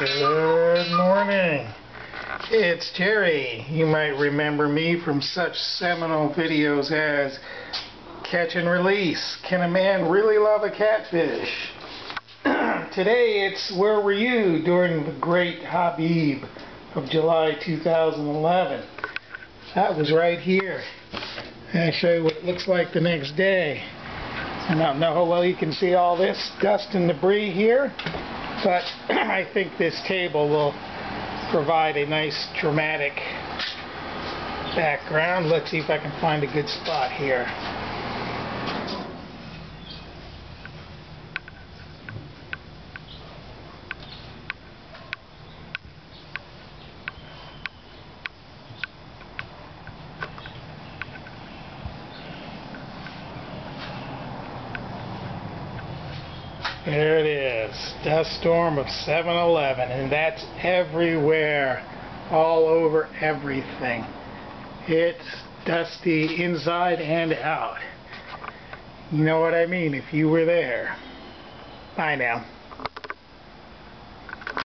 Good morning. It's Jerry. You might remember me from such seminal videos as Catch and Release. Can a man really love a catfish? Today it's Where Were You during the Great Habib of July 2011. That was right here. I'll show you what it looks like the next day. I don't know how well you can see all this dust and debris here, but I think this table will provide a nice dramatic background. Let's see if I can find a good spot here. There it is, dust storm of 7-Eleven, and that's everywhere, all over everything. It's dusty inside and out. You know what I mean if you were there. Bye now.